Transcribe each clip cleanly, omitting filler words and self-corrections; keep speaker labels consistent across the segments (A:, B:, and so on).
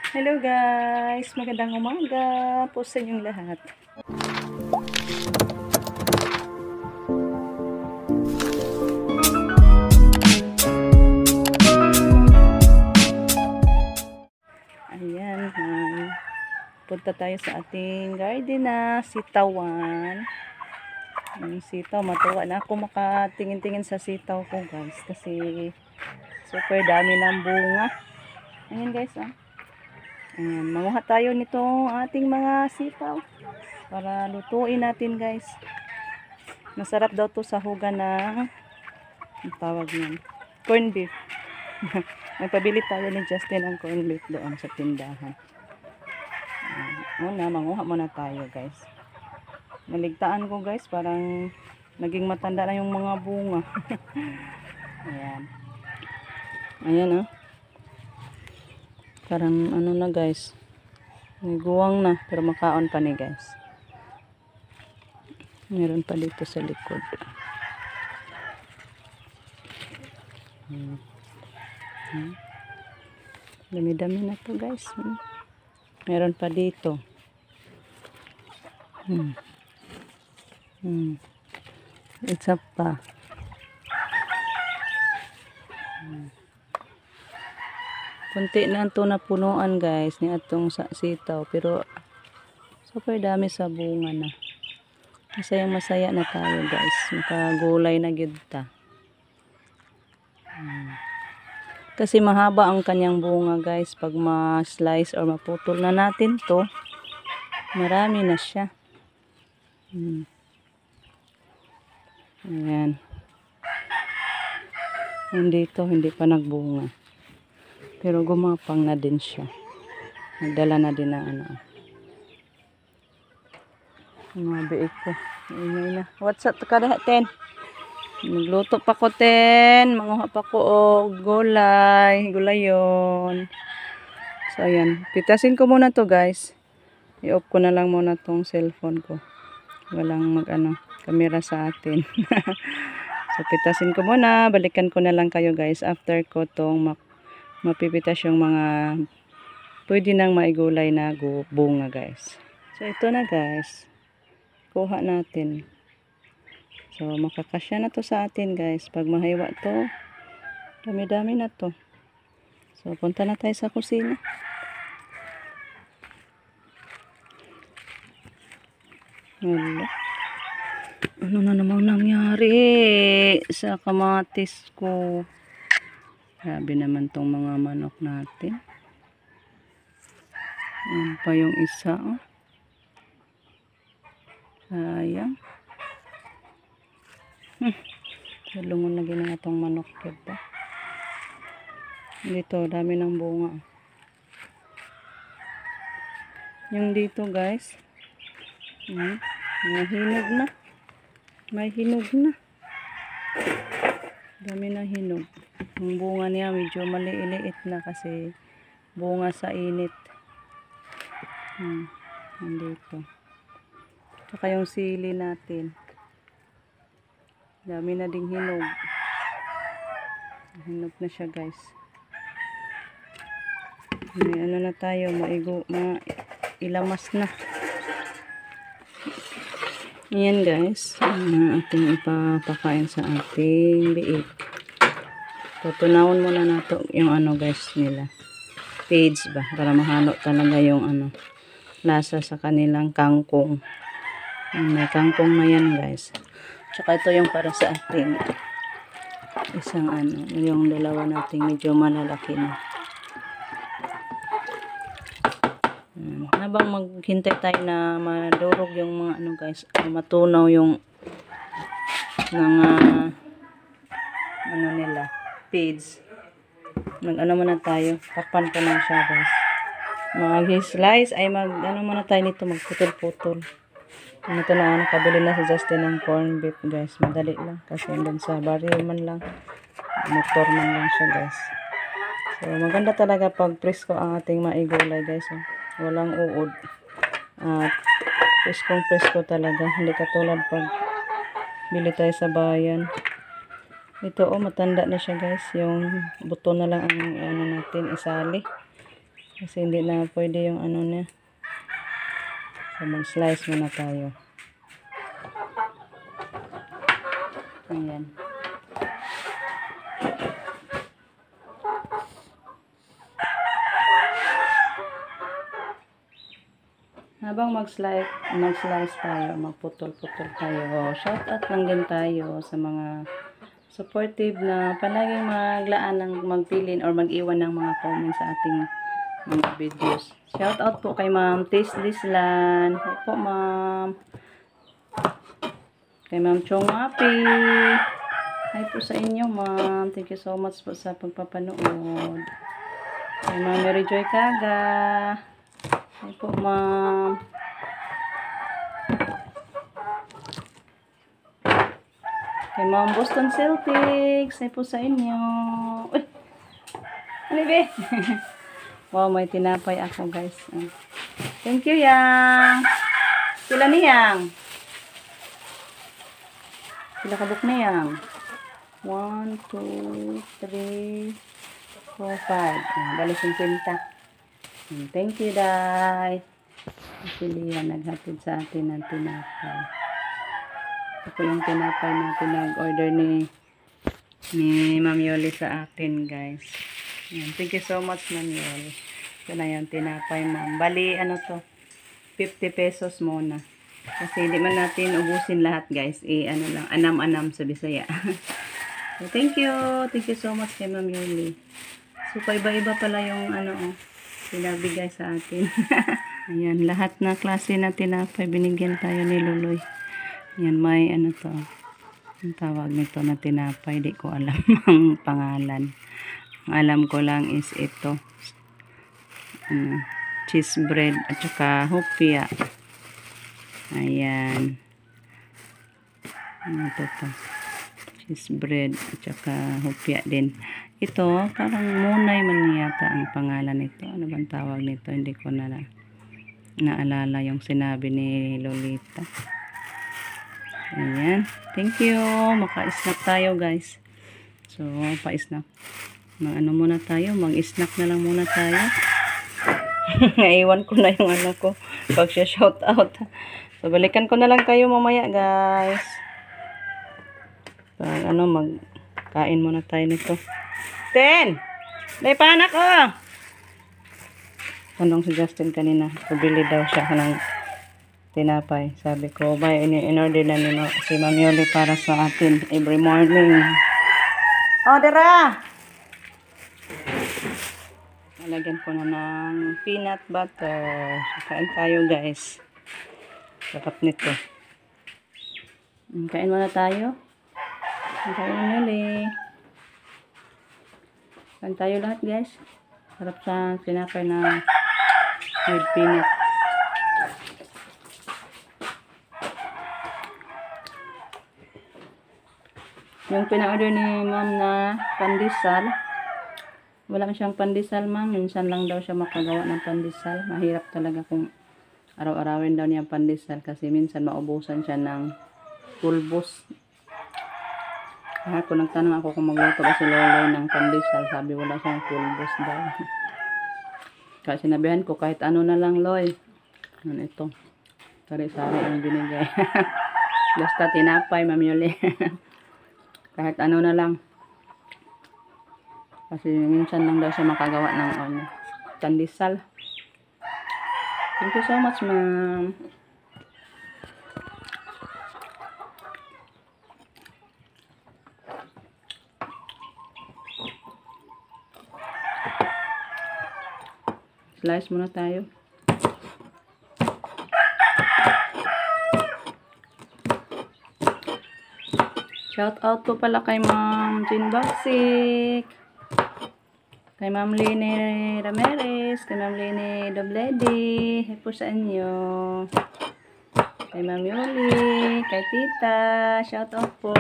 A: Hello guys, magandang umaga po sa inyong lahat. Ayan, punta tayo sa ating garden na sitawan. Yung sitaw, matuwa na ako makatingin-tingin sa sitaw ko guys kasi super dami ng bunga. Ayan guys, ah. Ayan, manguha tayo nitong ating mga sitaw para lutuin natin guys. Masarap daw to sa hugan ng ang tawag niyan, corn beef. Nagpabili tayo ni Justin ng corn beef doon sa tindahan. Una, manguha muna tayo guys. Naligtaan ko guys, parang naging matanda na yung mga bunga. Ayan. Ayan ah. Parang ano na guys. Niguwang na, pero makaon pa ni guys. Meron pa dito sa likod. Dami-dami na to guys. Meron pa dito. Isa pa. Kunti na ito na punuan guys ni atong sitaw, pero super dami sa bunga na. Masaya na tayo guys. Makagulay na gyud ta. Kasi mahaba ang kanyang bunga guys. Pag ma-slice or maputol na natin to, marami na siya. Ayan. Hindi pa nagbunga. Pero gumapang na din siya. Nagdala na din na ano. Mga biik ko. Ingay na. What's up kada ten? Nagluto pa ko ten. Manguha pa ko og gulay. Gulayon. So ayan. Pitasin ko muna to guys. I-off ko na lang muna tong cellphone ko. Walang kamera sa atin. So pitasin ko muna. Balikan ko na lang kayo guys. After ko tong mapipitas yung mga pwede nang maigulay na bunga guys. So ito na guys. Kuha natin. So makakasya na to sa atin guys. Pag mahiwa to, dami-dami na to. So punta na tayo sa kusina. Wala. Ano na namang nangyari sa kamatis ko? Grabe naman tong mga manok natin. Ayan pa yung isa. Oh. Sayang. Tulungan na gina itong manok. Diba? Dito, dami ng bunga. Yung dito guys. May hinog na. May hinog na. Dami na hinog. Yung bunga niya medyo maliit na kasi bunga sa init. Nandito. Saka yung sili natin. Dami na ding hinog. Hinog na siya guys. May ano na tayo, ilamas na. Ayan guys, ating ipapakain sa ating biik. Tutunawin muna nato yung guys nila. Page ba? Para mahalo talaga yung lasa sa kanilang kangkong. May kangkong na yan guys. Tsaka ito yung para sa ating isang yung dalawa nating medyo malalaki na. Habang maghintay tayo na madurog yung mga guys, matunaw yung mga nila, page. Muna tayo. Tapan ko na siya guys. Mag-slice ay muna tayo nito, magputol-putol. Ito na nakabili na si Justin ng corn beef guys. Madali lang kasi andun sa barrio man lang. Motor man lang siya guys. So maganda talaga pag presko ang ating maigulay guys. Walang uod. At presko talaga. Hindi katulad pag bili tayo sa bayan. Ito matanda na siya guys. Yung buto na lang ang natin isali. Kasi hindi na pwede yung ano niya. So, mag-slice muna tayo. Ayan. Habang mag-slice tayo, magputol-putol tayo. Shout out lang din tayo sa mga supportive na palaging maglaan ng magpilin or mag-iwan ng mga comments sa ating mga videos. Shout out po kay Ma'am Tis Lislan. Hi po, Ma'am. Kay Ma'am Chong Api. Hi po sa inyo, Ma'am. Thank you so much po sa pagpapanood. Kay Ma'am Mary Joy Kaga. Hi po, Ma'am. Kay Ma'am Boston Celtics. Hi po sa inyo. Uy! Alibe! Wow, may tinapay ako, guys. Thank you, Yang. Sila ni Yang. Sila kabuk na Yang. 1, 2, 3, 4, 5. Bali 50. Thank you, Day. Sili yan, naghatid sa atin ng tinapay. Ito yung tinapay na pinag-order ni Ma'am Yoli sa atin, guys. Yan. Thank you so much, Ma'am Yoli. Ito na yung tinapay, ma'am. Bali, ano to? 50 pesos muna. Kasi hindi man natin ubusin lahat, guys. Ano lang, anam-anam sa Bisaya. So, thank you. Thank you so much kay Ma'am Yoli. So, paiba-iba pala yung pinabigay sa atin. Ayan, lahat na klase na tinapay binigyan tayo ni Luloy. Ayan, may to. Ang tawag nito na tinapay. Di ko alam ang pangalan. Ang alam ko lang is ito. Cheese bread at saka hopia. Ayan. Ito to. Cheese bread at saka hopia din. Ito, parang munay man yata ang pangalan nito. Ano bang tawag nito? Hindi ko naalala yung sinabi ni Lolita. Ayan. Thank you. Maka-snack tayo, guys. So, pa-snack. Ano muna tayo? Mag-snack na lang muna tayo. Naiwan ko na yung ko. Pag siya shout out. So, balikan ko na lang kayo mamaya, guys. Pag magkain muna tayo nito. May panak, oh! Tanong si Justin kanina. Pabili daw siya ng tinapay. Sabi ko, in-order na nino si Ma'am Yoli para sa atin every morning. Oh, dara! Nalagyan ko na ng peanut butter. Kain tayo, guys. Sarap nito. Kain muna tayo. Kain Ma'am Yoli. Kain tayo lahat, guys. Sarap sa tinapay na with peanut. Yung pina-order ni ma'am na pandesal, wala siyang pandesal, ma'am. Minsan lang daw siya makagawa ng pandesal. Mahirap talaga kung araw-arawin daw niya pandesal kasi minsan maubusan siya ng pulbos. Kaya kung nagtanong ako kung magluto ba si Loloy ng pandesal, sabi wala siyang pulbos daw. Kaya sinabihan ko kahit ano na lang, Loy. Ano ito? Sari-sari ang binigay. Basta tinapay, Ma'am Yoli. Kahit ano na lang. Kasi minsan lang daw siya makagawa ng pandesal. Thank you so much, ma'am. Slice muna tayo. Shout out po pala kay Ma'am Jean Baksik, kay Ma'am Lene Ramirez, kay Ma'am Lene Dobledi, hi po sa inyo. Kay Ma'am Yoli, kay Tita, shout out po.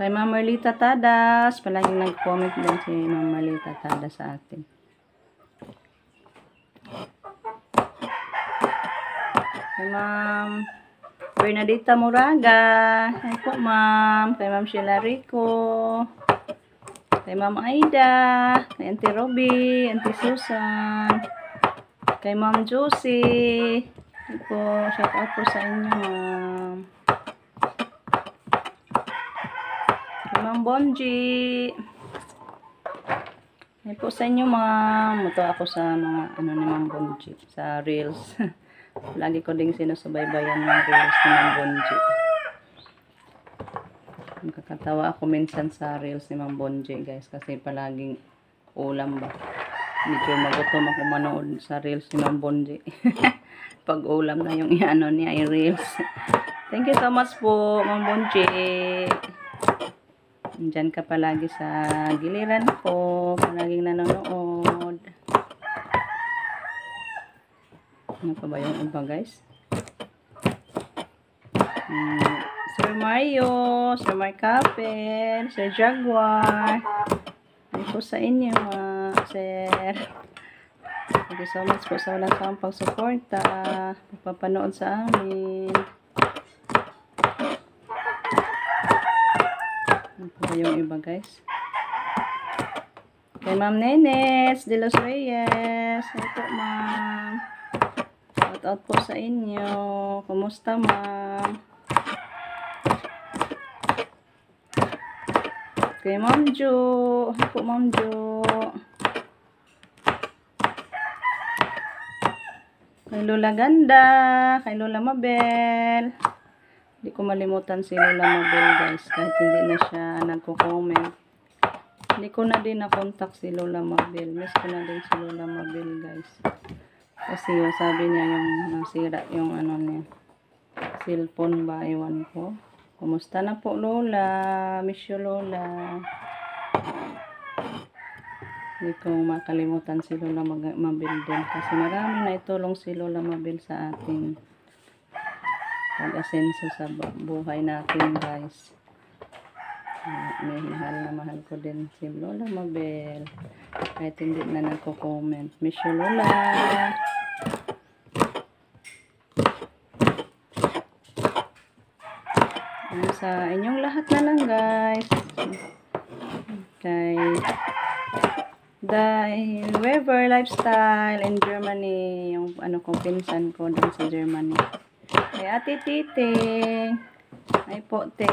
A: Kay Ma'am Marlita Tadas, palaging nag-comment din si Ma'am Marlita Tadas sa atin. Kay Ma'am Bernadita Moraga. Hi po, ma'am. Kay Ma'am Sheila Rico. kay Ma'am Aida, kay Auntie Robbie, Auntie Susan, kay Ma'am Josie. Ito po, shout out po sa inyo, Ma'am. Kay Ma'am Bonji. Ito po sa inyo, Ma'am. Muto ako sa mga ano ni Ma'am Bonji, sa reels. Lagi ko ding sinusubaybayan yung reels ni Ma'am Bonji. Nakakatawa ako minsan sa reels ni Ma'am Bonji, guys, kasi palaging ulam ba. Medyo magutom ako manood sa reels ni Ma'am Bonji. Pag ulam na yung iano niya ay reels. Thank you so much po, Ma'am Bonji. Diyan ka palagi sa giliran ko, palaging nanonood. Ano pa ba yung iba, guys? Sir Mario, Sir Marcapen, Sir Jaguar. Ay po sa inyo, Sir. Thank you so much po sa walang sawang pagsuporta, pagpapanood sa amin. Ano pa yung iba, guys? Kay Ma'am Nenes de los Reyes. Ito, Ma'am. Shout out po sa inyo. Kumusta, Ma'am? Kay Ma'am Jo. Ano po, Ma'am Jo? Kay Lola Ganda. Kay Lola Mabel. Hindi ko malimutan si Lola Mabel, guys. Kahit hindi na siya nagko-comment. Hindi ko na din na-contact si Lola Mabel. Miss ko na din si Lola Mabel, guys. Kasi yung sabi niya yung nasira yung ano niya. Cellphone ba? Iwan ko. Kumusta na po, Lola? Miss you, Lola. Hindi ko makalimutan si Lola Mabel din. Kasi marami na itulong si Lola Mabel sa ating pag-asenso sa buhay natin, guys. May mahal ko din si Lola Mabel. Kahit hindi na nagko-comment. Miss you, Lola. Sa inyong lahat na lang, guys. Kay The Weaver Lifestyle in Germany. Yung ano kong pinsan ko dun sa Germany. Kay Ate Titing. Ay po, te.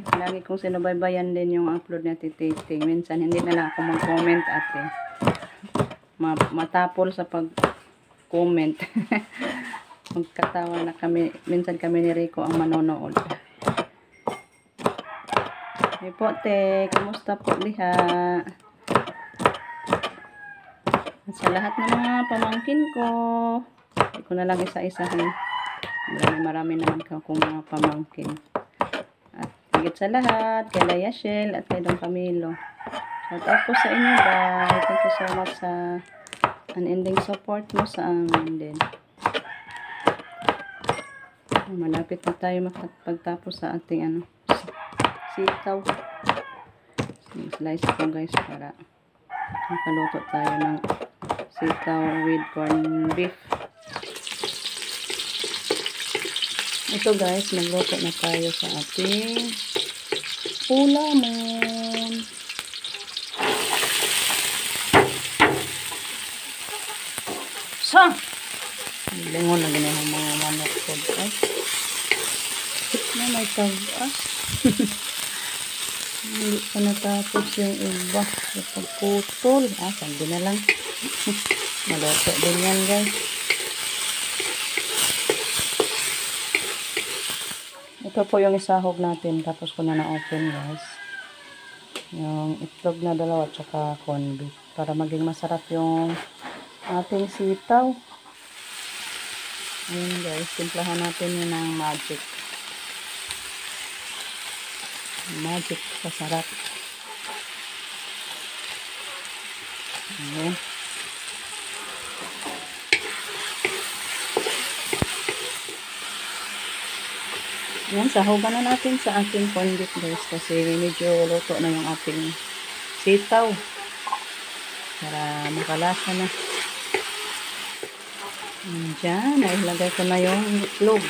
A: Lagi kong sinubaybayan din yung upload ni Ate Titing. Minsan hindi na lang ako mag-comment, ate. Matapol sa pag-comment. Magkatawa na kami. Minsan kami ni Rico ang manonood. Ay po, te. Kamusta po, liha? Sa lahat ng mga pamangkin ko. Hindi ko na lang isa-isahin. Marami naman akong mga pamangkin. At higit sa lahat, kay Laya Shell at kay Don Camilo. Shout out po sa inyo, bye. Thank you so much sa unending support mo sa amin din. Malapit na tayo makapagtapos sa ating sitaw. Slice ko, guys, para makaluto tayo ng sitaw with corned beef. Ito, guys, magluto na tayo sa ating ulaman. Lingon na ganyan ang mga manok ko, guys. May tagas. Hindi pa natapos yung iba. Yung pagputol. Sandi na lang. Maluto din yan, guys. Ito po yung isahog natin. Tapos ko na na-open, guys. Yung itlog na dalawa at saka corned beef. Para maging masarap yung ating sitaw. Ayan, guys. Timplahan natin yun ng magic. Magic sa sarap. Ayan. Ayan, sahugan na natin sa ating corned beef, guys, kasi medyo luto na yung ating sitaw para makalasa na. Diyan, nailagay ko na yung itlog.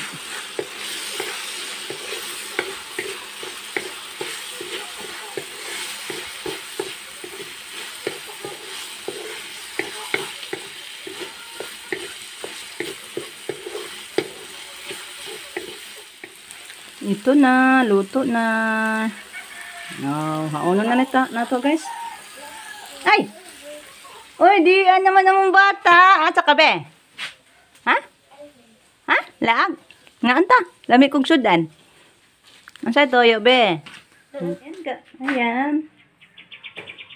A: Ito na, luto na. Oh, haunon na na to guys. Ay! Uy, di naman namang bata. Asa ka be? Ha? Ha? Laag? Nga anta? Lami kong sudan. Asa toyo be? Ayan.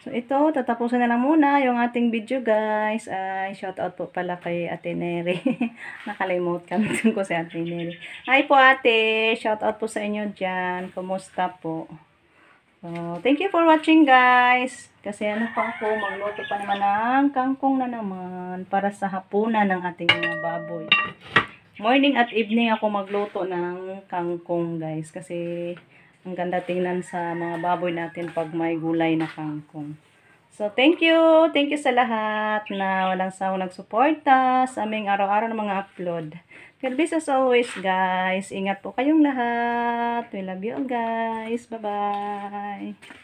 A: So ito, tatapusin na lang muna yung ating video guys. Ay, shout out po pala kay Ate Neri. Nakalimutan ko si Ate Neri. Hi po ate, shout out po sa inyo dyan. Kumusta po? So, thank you for watching guys. Kasi ano pa ako, magluto pa naman ng kangkong na naman para sa hapunan ng ating mga baboy. Morning at evening ako magluto ng kangkong guys. Kasi ang ganda tingnan sa mga baboy natin pag may gulay na kangkong. So, thank you. Thank you sa lahat na walang sawang nagsuporta sa aming araw-araw ng mga upload. God bless as always, guys. Ingat po kayong lahat. We love you all, guys. Bye-bye.